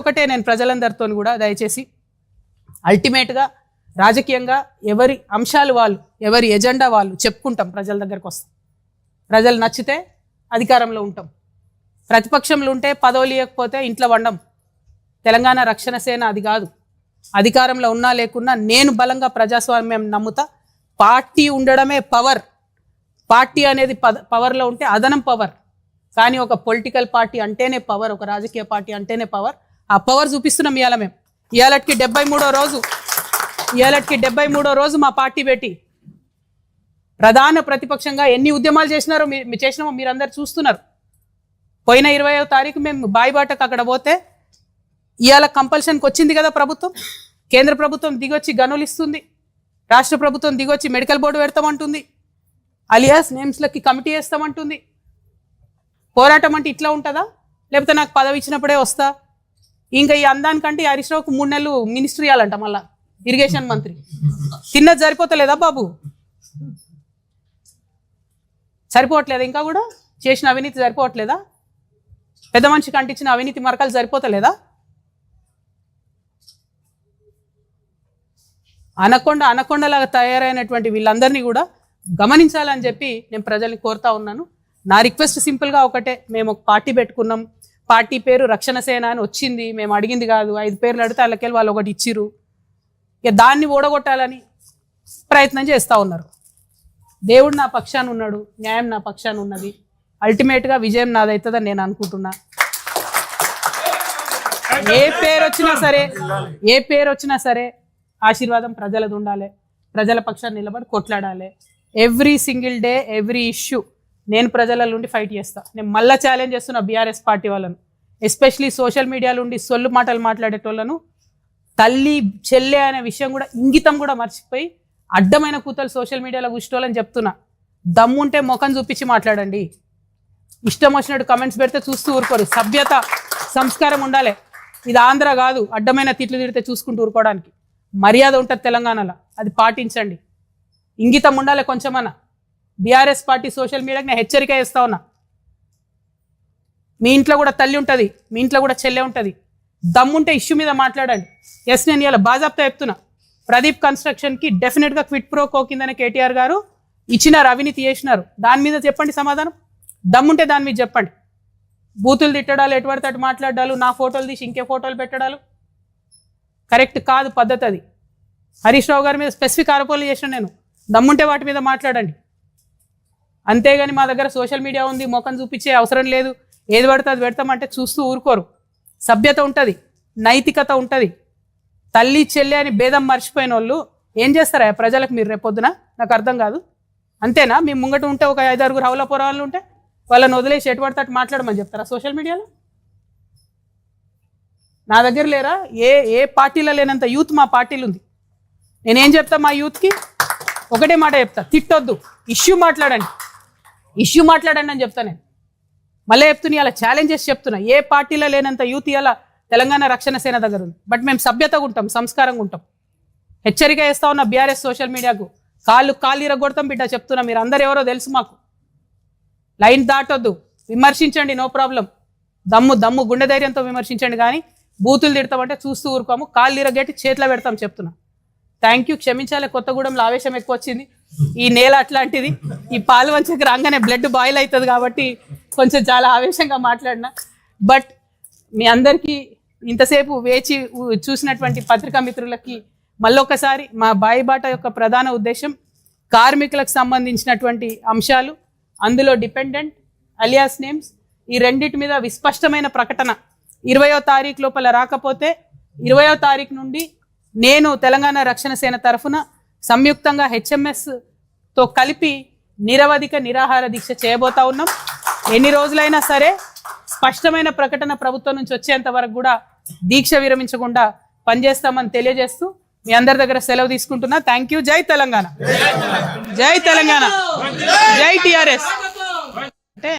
ఒకటే నేను ప్రజలందరితో కూడా దయచేసి అల్టిమేట్గా రాజకీయంగా ఎవరి అంశాలు వాళ్ళు ఎవరి ఎజెండా వాళ్ళు చెప్పుకుంటాం, ప్రజల దగ్గరకు వస్తాం, ప్రజలు నచ్చితే అధికారంలో ఉంటాం, ప్రతిపక్షంలో ఉంటే పదవులు ఇవ్వకపోతే ఇంట్లో వండం. తెలంగాణ రక్షణ సేన అది కాదు. అధికారంలో ఉన్నా లేకున్నా నేను బలంగా ప్రజాస్వామ్యం నమ్ముతా. పార్టీ ఉండడమే పవర్. పార్టీ అనేది పవర్లో ఉంటే అదనం పవర్. కానీ ఒక పొలిటికల్ పార్టీ అంటేనే పవర్, ఒక రాజకీయ పార్టీ అంటేనే పవర్. ఆ పవర్ చూపిస్తున్నాం ఇవాళ మేము. ఇవాళకి 73వ రోజు మా పార్టీ పెట్టి ప్రధాన ప్రతిపక్షంగా ఎన్ని ఉద్యమాలు చేసినామో మీరందరూ చూస్తున్నారు. పోయిన 20వ తారీఖు మేము బాయిబాటకు అక్కడ పోతే ఇవాళ కంపల్షన్కి వచ్చింది కదా ప్రభుత్వం. కేంద్ర ప్రభుత్వం దిగొచ్చి గనులు ఇస్తుంది, రాష్ట్ర ప్రభుత్వం దిగొచ్చి మెడికల్ బోర్డు పెడతామంటుంది, అలియాస్ నేమ్స్లకి కమిటీ వేస్తామంటుంది. పోరాటం అంటే ఇట్లా ఉంటుందా? లేకపోతే నాకు పదవి ఇచ్చినప్పుడే వస్తా? ఇంకా ఈ అందానికంటే హరీష్ రావుకు 3 నెలలు మినిస్ట్రీ ఇవ్వాలంట, మళ్ళా ఇరిగేషన్ మంత్రి. తిన్నది సరిపోతలేదా బాబు? సరిపోవట్లేదా? ఇంకా కూడా చేసిన అవినీతి సరిపోవట్లేదా? పెద్ద మనిషికి అంటించిన అవినీతి మరకలు సరిపోతలేదా? అనకొండలాగా తయారైనటువంటి వీళ్ళందరినీ కూడా గమనించాలని చెప్పి నేను ప్రజల్ని కోరుతా ఉన్నాను. నా రిక్వెస్ట్ సింపుల్గా ఒకటే, మేము ఒక పార్టీ పెట్టుకున్నాం, పార్టీ పేరు రక్షణ సేన అని వచ్చింది, మేము అడిగింది కాదు. 5 పేర్లు అడిగితే వాళ్ళకెళ్ళి వాళ్ళు ఒకటి ఇచ్చిర్రు. ఇక దాన్ని ఓడగొట్టాలని ప్రయత్నం చేస్తూ ఉన్నారు. దేవుడు నా పక్షాన ఉన్నాడు, న్యాయం నా పక్షాన ఉన్నది. అల్టిమేట్గా విజయం నాదవుతుందని నేను అనుకుంటున్నా. ఏ పేరు వచ్చినా సరే ఆశీర్వాదం ప్రజలది ఉండాలి. ప్రజల పక్షాన్ని నిలబడి కొట్లాడాలి. Every single day every issue నేను ప్రజల నుండి ఫైట్ చేస్తా. నేను మళ్ళీ ఛాలెంజ్ చేస్తున్నా బీఆర్ఎస్ పార్టీ వాళ్ళను, ఎస్పెషలీ సోషల్ మీడియాలో ఉండి సొల్లు మాటలు మాట్లాడేటోళ్ళను. తల్లి చెల్లె అనే విషయం కూడా ఇంగితం కూడా మర్చిపోయి అడ్డమైన కూతలు సోషల్ మీడియాలో కూర్చోవాలని చెప్తున్నా. దమ్ముంటే ముఖం చూపించి మాట్లాడండి. ఇష్టం వచ్చినట్టు కమెంట్స్ పెడితే చూస్తూ ఊరుకోరు. సభ్యత సంస్కారం ఉండాలి. ఇది ఆంధ్ర కాదు, అడ్డమైన తిట్లు తిడితే చూసుకుంటూ ఊరుకోవడానికి. మర్యాద ఉంటుంది తెలంగాణలో, అది పాటించండి. ఇంగితం ఉండాలి కొంచెమన్నా. బీఆర్ఎస్ పార్టీ సోషల్ మీడియాకి నేను హెచ్చరిక చేస్తా ఉన్నా. మీ ఇంట్లో కూడా తల్లి ఉంటుంది, మీ ఇంట్లో కూడా చెల్లె ఉంటుంది. దమ్ముంటే ఇష్యూ మీద మాట్లాడండి. ఎస్, నేను ఇలా బాజాప్తా చెప్తున్నా. ప్రదీప్ కన్స్ట్రక్షన్కి డెఫినెట్గా క్విట్ ప్రో కో కిందనే కేటీఆర్ గారు ఇచ్చినారు, అవినీతి చేసినారు. దాని మీద చెప్పండి సమాధానం. దమ్ముంటే దాని మీద చెప్పండి. బూతులు తిట్టడాలు, ఎటువంటి అటు మాట్లాడాలు, నా ఫోటోలు తీసి ఇంకే ఫోటోలు పెట్టడాలు కరెక్ట్ కాదు, పద్ధతి అది. హరీష్ రావు గారి మీద స్పెసిఫిక్ ఆరోపణలు చేసిన నేను. దమ్ముంటే వాటి మీద మాట్లాడండి. అంతేగాని మా దగ్గర సోషల్ మీడియా ఉంది, ముఖం చూపించే అవసరం లేదు, ఏది పడితే అది పెడతామంటే చూస్తూ ఊరుకోరు. సభ్యత ఉంటుంది, నైతికత ఉంటుంది. తల్లి చెల్లి అని భేదం మర్చిపోయిన వాళ్ళు ఏం చేస్తారా ప్రజలకు? మీరు రేపొద్దున నాకు అర్థం కాదు. అంతేనా? మీ ముంగట ఉంటే ఒక 5-6 హౌలపుర వాళ్ళు ఉంటే వాళ్ళని వదిలేసి ఎటు పడితే అటు మాట్లాడమని చెప్తారా సోషల్ మీడియాలో? నా దగ్గర లేరా? ఏ పార్టీలో లేనంత యూత్ మా పార్టీలు ఉంది. నేనేం చెప్తా మా యూత్కి? ఒకటే మాట చెప్తా, తిట్టొద్దు, ఇష్యూ మాట్లాడండి అని చెప్తా. నేను మళ్ళీ చెప్తున్నా, ఇలా ఛాలెంజ్ చేసి చెప్తున్నా. ఏ పార్టీలో లేనంత యూత్ ఇలా తెలంగాణ రక్షణ సేన దగ్గర ఉంది. బట్ మేము సభ్యతగా ఉంటాం, సంస్కారంగా ఉంటాం. హెచ్చరిక చేస్తా ఉన్న బీఆర్ఎస్ సోషల్ మీడియాకు, కాళ్ళు ఇరగొడతాం బిడ్డ చెప్తున్నా. మీరు అందరు ఎవరో తెలుసు మాకు. లైన్ దాటొద్దు, విమర్శించండి, నో ప్రాబ్లం. దమ్ము గుండె ధైర్యంతో విమర్శించండి. కానీ బూతులు తిడతామంటే చూస్తూ ఊరుకోము, కాళ్ళు ఇరగట్టి చేతిలో పెడతాం చెప్తున్నా. Thank you. క్షమించాలి, కొత్తగూడెంలో ఆవేశం ఎక్కువ వచ్చింది. ఈ నేల అట్లాంటిది. ఈ పాలు వంచకి రాగానే బ్లడ్ బాయిల్ అవుతుంది కాబట్టి కొంచెం చాలా ఆవేశంగా మాట్లాడినా. బట్ మీ అందరికీ ఇంతసేపు వేచి చూసినటువంటి పత్రికా మిత్రులకి మళ్ళొకసారి మా బాయిబాట యొక్క ప్రధాన ఉద్దేశం కార్మికులకు సంబంధించినటువంటి అంశాలు, అందులో డిపెండెంట్, అలియాస్ నేమ్స్, ఈ రెండింటి మీద విస్పష్టమైన ప్రకటన 20వ తారీఖు లోపల రాకపోతే 20వ తారీఖు నుండి నేను తెలంగాణ రక్షణ సేన తరఫున సంయుక్తంగా HMSతో కలిపి నిరవధిక నిరాహార దీక్ష చేయబోతా ఉన్నాం. ఎన్ని రోజులైనా సరే స్పష్టమైన ప్రకటన ప్రభుత్వం నుంచి వచ్చేంత వరకు కూడా దీక్ష విరమించకుండా పనిచేస్తామని తెలియజేస్తూ మీ అందరి దగ్గర సెలవు తీసుకుంటున్నా. Thank you. జై తెలంగాణ, జై తెలంగాణ, జై TRS.